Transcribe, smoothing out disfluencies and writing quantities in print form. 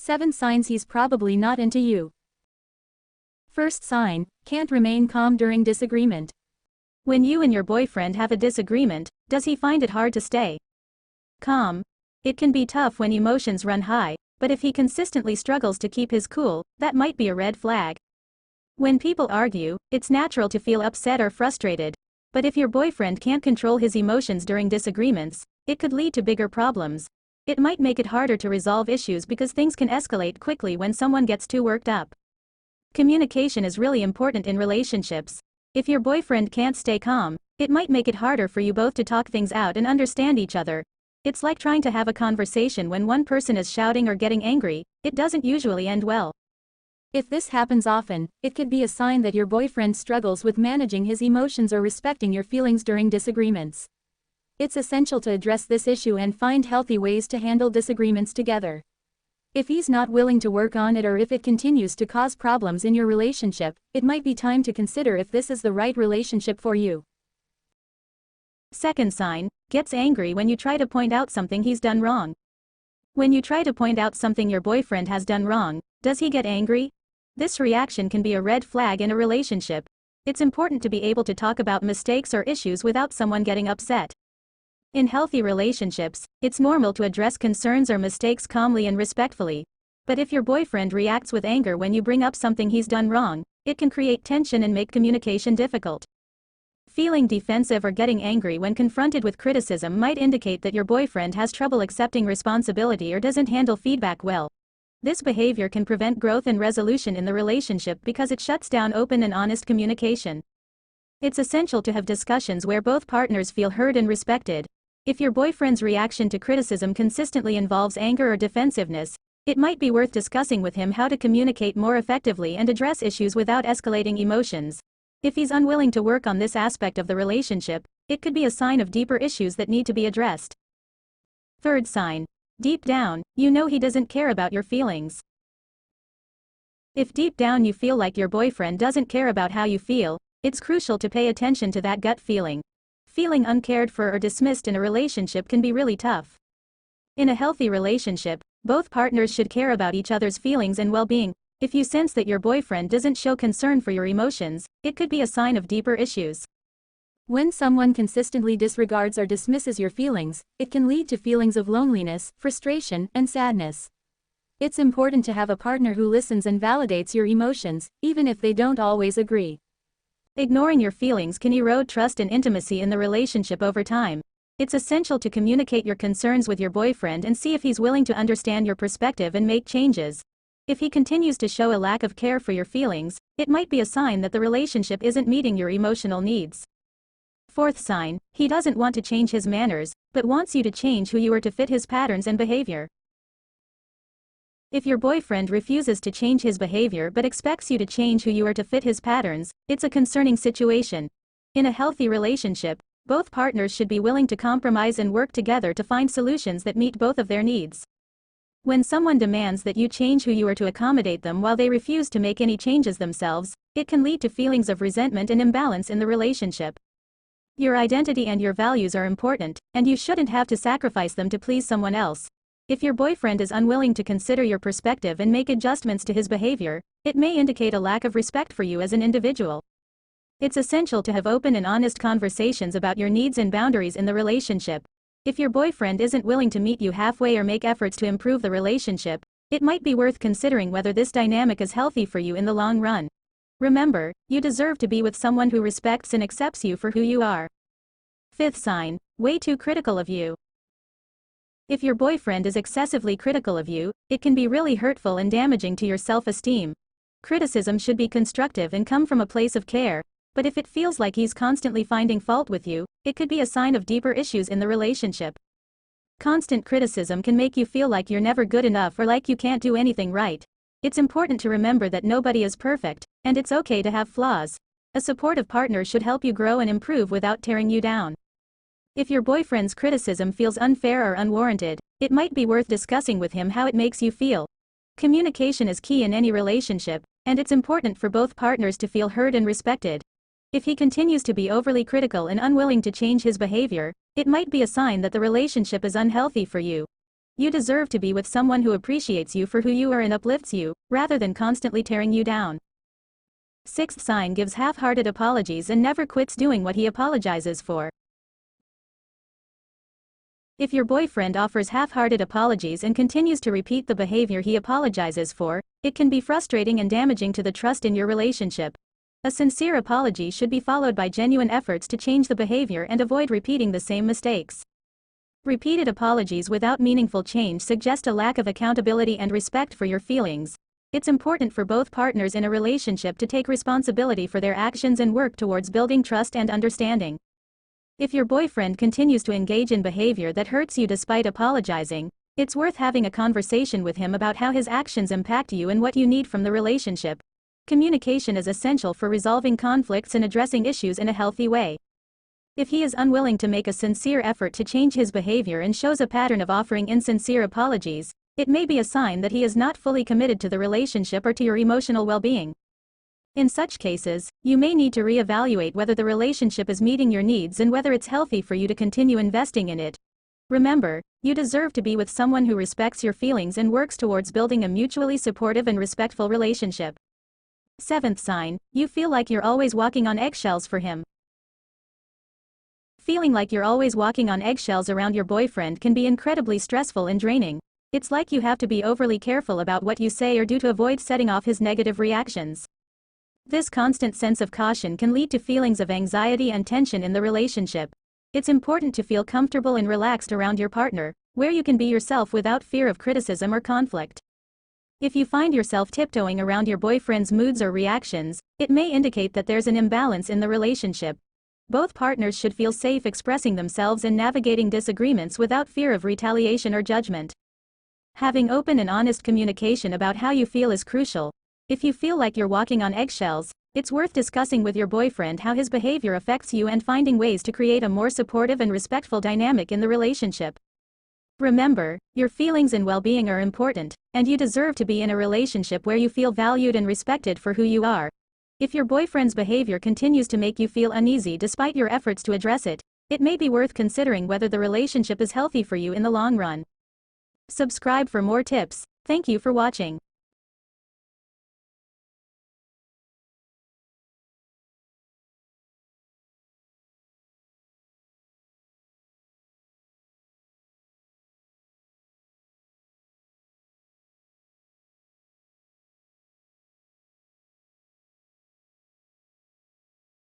7 signs he's probably not into you. First sign, can't remain calm during disagreement. When you and your boyfriend have a disagreement, does he find it hard to stay calm? It can be tough when emotions run high, but if he consistently struggles to keep his cool, that might be a red flag. When people argue, it's natural to feel upset or frustrated. But if your boyfriend can't control his emotions during disagreements, it could lead to bigger problems. It might make it harder to resolve issues because things can escalate quickly when someone gets too worked up. Communication is really important in relationships. If your boyfriend can't stay calm, it might make it harder for you both to talk things out and understand each other. It's like trying to have a conversation when one person is shouting or getting angry. It doesn't usually end well. If this happens often, it could be a sign that your boyfriend struggles with managing his emotions or respecting your feelings during disagreements. It's essential to address this issue and find healthy ways to handle disagreements together. If he's not willing to work on it, or if it continues to cause problems in your relationship, it might be time to consider if this is the right relationship for you. Second sign, gets angry when you try to point out something he's done wrong. When you try to point out something your boyfriend has done wrong, does he get angry? This reaction can be a red flag in a relationship. It's important to be able to talk about mistakes or issues without someone getting upset. In healthy relationships, it's normal to address concerns or mistakes calmly and respectfully. But if your boyfriend reacts with anger when you bring up something he's done wrong, it can create tension and make communication difficult. Feeling defensive or getting angry when confronted with criticism might indicate that your boyfriend has trouble accepting responsibility or doesn't handle feedback well. This behavior can prevent growth and resolution in the relationship because it shuts down open and honest communication. It's essential to have discussions where both partners feel heard and respected. If your boyfriend's reaction to criticism consistently involves anger or defensiveness, it might be worth discussing with him how to communicate more effectively and address issues without escalating emotions. If he's unwilling to work on this aspect of the relationship, it could be a sign of deeper issues that need to be addressed. Third sign, deep down, you know he doesn't care about your feelings. If deep down you feel like your boyfriend doesn't care about how you feel, it's crucial to pay attention to that gut feeling. Feeling uncared for or dismissed in a relationship can be really tough. In a healthy relationship, both partners should care about each other's feelings and well-being. If you sense that your boyfriend doesn't show concern for your emotions, it could be a sign of deeper issues. When someone consistently disregards or dismisses your feelings, it can lead to feelings of loneliness, frustration, and sadness. It's important to have a partner who listens and validates your emotions, even if they don't always agree. Ignoring your feelings can erode trust and intimacy in the relationship over time. It's essential to communicate your concerns with your boyfriend and see if he's willing to understand your perspective and make changes. If he continues to show a lack of care for your feelings, it might be a sign that the relationship isn't meeting your emotional needs. Fourth sign, he doesn't want to change his manners, but wants you to change who you are to fit his patterns and behavior. If your boyfriend refuses to change his behavior but expects you to change who you are to fit his patterns, it's a concerning situation. In a healthy relationship, both partners should be willing to compromise and work together to find solutions that meet both of their needs. When someone demands that you change who you are to accommodate them while they refuse to make any changes themselves, it can lead to feelings of resentment and imbalance in the relationship. Your identity and your values are important, and you shouldn't have to sacrifice them to please someone else. If your boyfriend is unwilling to consider your perspective and make adjustments to his behavior, it may indicate a lack of respect for you as an individual. It's essential to have open and honest conversations about your needs and boundaries in the relationship. If your boyfriend isn't willing to meet you halfway or make efforts to improve the relationship, it might be worth considering whether this dynamic is healthy for you in the long run. Remember, you deserve to be with someone who respects and accepts you for who you are. Fifth sign, way too critical of you. If your boyfriend is excessively critical of you, it can be really hurtful and damaging to your self-esteem. Criticism should be constructive and come from a place of care. But if it feels like he's constantly finding fault with you, it could be a sign of deeper issues in the relationship. Constant criticism can make you feel like you're never good enough or like you can't do anything right. It's important to remember that nobody is perfect, and it's okay to have flaws. A supportive partner should help you grow and improve without tearing you down. If your boyfriend's criticism feels unfair or unwarranted, it might be worth discussing with him how it makes you feel. Communication is key in any relationship, and it's important for both partners to feel heard and respected. If he continues to be overly critical and unwilling to change his behavior, it might be a sign that the relationship is unhealthy for you. You deserve to be with someone who appreciates you for who you are and uplifts you, rather than constantly tearing you down. Sixth sign gives half-hearted apologies and never quits doing what he apologizes for. If your boyfriend offers half-hearted apologies and continues to repeat the behavior he apologizes for, it can be frustrating and damaging to the trust in your relationship. A sincere apology should be followed by genuine efforts to change the behavior and avoid repeating the same mistakes. Repeated apologies without meaningful change suggest a lack of accountability and respect for your feelings. It's important for both partners in a relationship to take responsibility for their actions and work towards building trust and understanding. If your boyfriend continues to engage in behavior that hurts you despite apologizing, it's worth having a conversation with him about how his actions impact you and what you need from the relationship. Communication is essential for resolving conflicts and addressing issues in a healthy way. If he is unwilling to make a sincere effort to change his behavior and shows a pattern of offering insincere apologies, it may be a sign that he is not fully committed to the relationship or to your emotional well-being. In such cases, you may need to reevaluate whether the relationship is meeting your needs and whether it's healthy for you to continue investing in it. Remember, you deserve to be with someone who respects your feelings and works towards building a mutually supportive and respectful relationship. Seventh sign, you feel like you're always walking on eggshells for him. Feeling like you're always walking on eggshells around your boyfriend can be incredibly stressful and draining. It's like you have to be overly careful about what you say or do to avoid setting off his negative reactions. This constant sense of caution can lead to feelings of anxiety and tension in the relationship. It's important to feel comfortable and relaxed around your partner, where you can be yourself without fear of criticism or conflict. If you find yourself tiptoeing around your boyfriend's moods or reactions, it may indicate that there's an imbalance in the relationship. Both partners should feel safe expressing themselves and navigating disagreements without fear of retaliation or judgment. Having open and honest communication about how you feel is crucial. If you feel like you're walking on eggshells, it's worth discussing with your boyfriend how his behavior affects you and finding ways to create a more supportive and respectful dynamic in the relationship. Remember, your feelings and well-being are important, and you deserve to be in a relationship where you feel valued and respected for who you are. If your boyfriend's behavior continues to make you feel uneasy despite your efforts to address it, it may be worth considering whether the relationship is healthy for you in the long run. Subscribe for more tips. Thank you for watching.